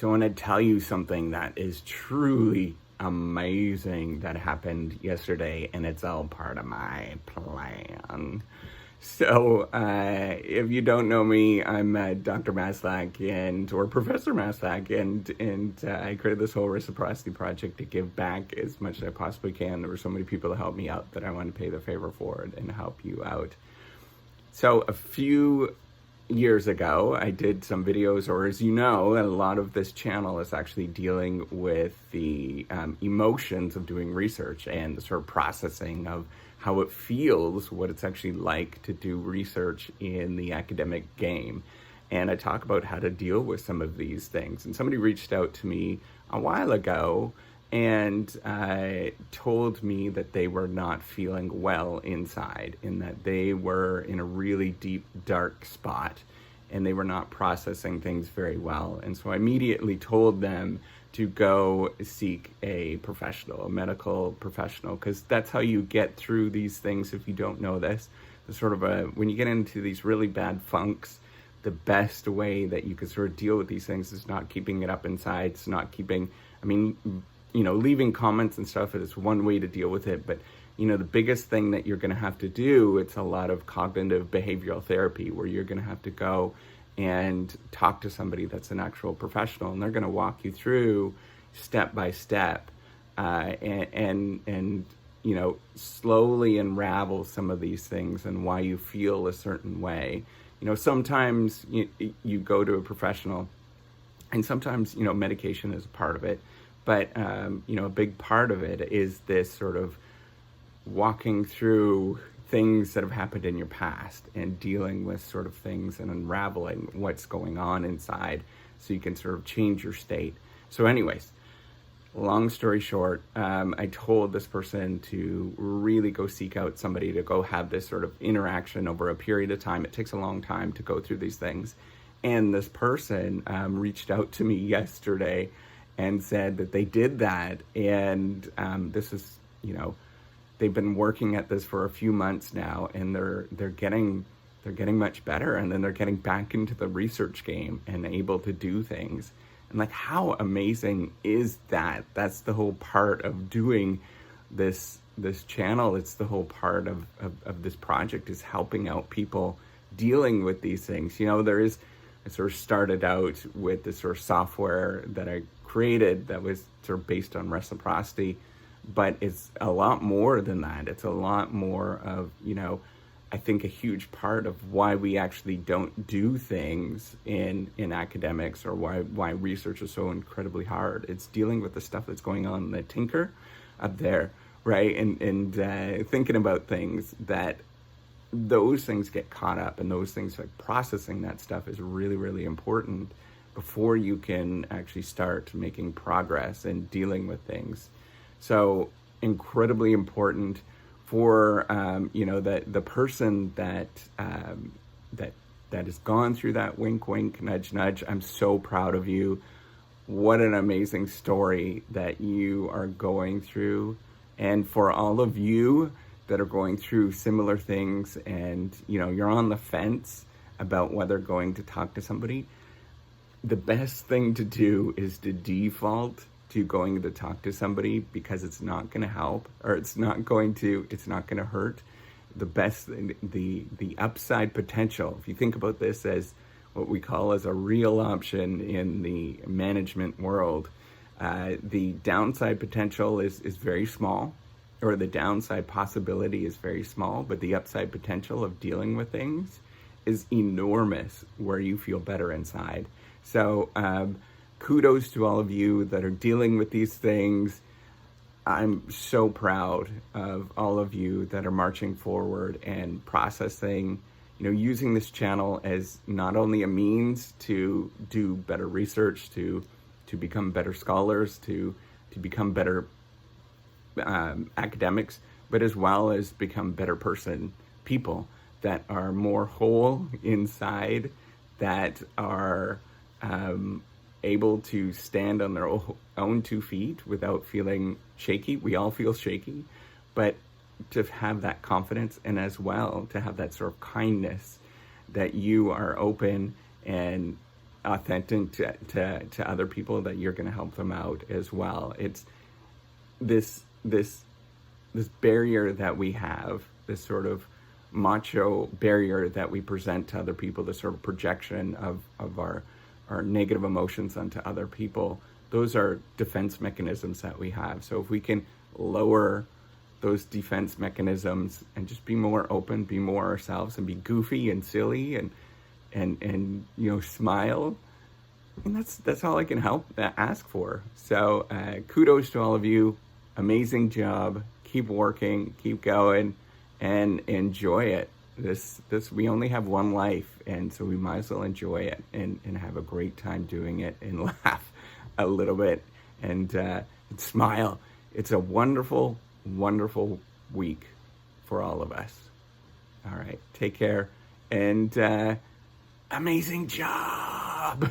So I want to tell you something that is truly amazing that happened yesterday, and it's all part of my plan. So if you don't know me, I'm Dr. Maslach or Professor Maslach, and I created this whole reciprocity project to give back as much as I possibly can. There were so many people to help me out that I want to pay the favor for it and help you out. So a few years ago, I did some videos, or as you know, a lot of this channel is actually dealing with the emotions of doing research and the sort of processing of how it feels, what it's actually like to do research in the academic game. And I talk about how to deal with some of these things. And somebody reached out to me a while ago and told me that they were not feeling well inside, and that they were in a really deep, dark spot, and they were not processing things very well. And so I immediately told them to go seek a professional, a medical professional, because that's how you get through these things if you don't know this. The sort of when you get into these really bad funks, the best way that you can sort of deal with these things is not keeping it up inside. It's not leaving comments and stuff is one way to deal with it. But, the biggest thing that you're going to have to do, it's a lot of cognitive behavioral therapy where you're going to have to go and talk to somebody that's an actual professional, and they're going to walk you through step by step and slowly unravel some of these things and why you feel a certain way. Sometimes you go to a professional, and sometimes, medication is a part of it. But, a big part of it is this sort of walking through things that have happened in your past and dealing with sort of things and unraveling what's going on inside so you can sort of change your state. So anyways, long story short, I told this person to really go seek out somebody to go have this sort of interaction over a period of time. It takes a long time to go through these things. And this person reached out to me yesterday and said that they did that, and this is, they've been working at this for a few months now, and they're getting much better, and then they're getting back into the research game and able to do things. And like, how amazing is that? That's the whole part of doing this channel. It's the whole part of this project, is helping out people dealing with these things. I sort of started out with this sort of software that I created that was sort of based on reciprocity, but it's a lot more than that. It's a lot more of, I think a huge part of why we actually don't do things in academics, or why research is so incredibly hard. It's dealing with the stuff that's going on in the tinker up there, right? And thinking about things that those things get caught up, and those things, like processing that stuff, is really, really important before you can actually start making progress and dealing with things. So incredibly important for the person that has gone through that wink wink, nudge nudge. I'm so proud of you. What an amazing story that you are going through. And for all of you that are going through similar things, and you're on the fence about whether going to talk to somebody, the best thing to do is to default to going to talk to somebody, because it's not going to help, or it's not going to hurt. The upside potential, if you think about this as what we call as a real option in the management world, the downside potential is very small, or the downside possibility is very small, but the upside potential of dealing with things is enormous, where you feel better inside. So kudos to all of you that are dealing with these things. I'm so proud of all of you that are marching forward and processing, using this channel as not only a means to do better research, to become better scholars, to become better academics, but as well as become better people that are more whole inside, that are able to stand on their own 2 feet without feeling shaky. We all feel shaky, but to have that confidence, and as well to have that sort of kindness, that you are open and authentic to other people, that you're going to help them out as well. It's this barrier that we have, this sort of macho barrier that we present to other people, the sort of projection of our negative emotions onto other people. Those are defense mechanisms that we have. So if we can lower those defense mechanisms and just be more open, be more ourselves, and be goofy and silly and smile, and that's all I can ask for. So kudos to all of you. Amazing job. Keep working, keep going, and enjoy it. This we only have one life, and so we might as well enjoy it and have a great time doing it, and laugh a little bit and smile. It's a wonderful, wonderful week for all of us. All right, take care, and amazing job.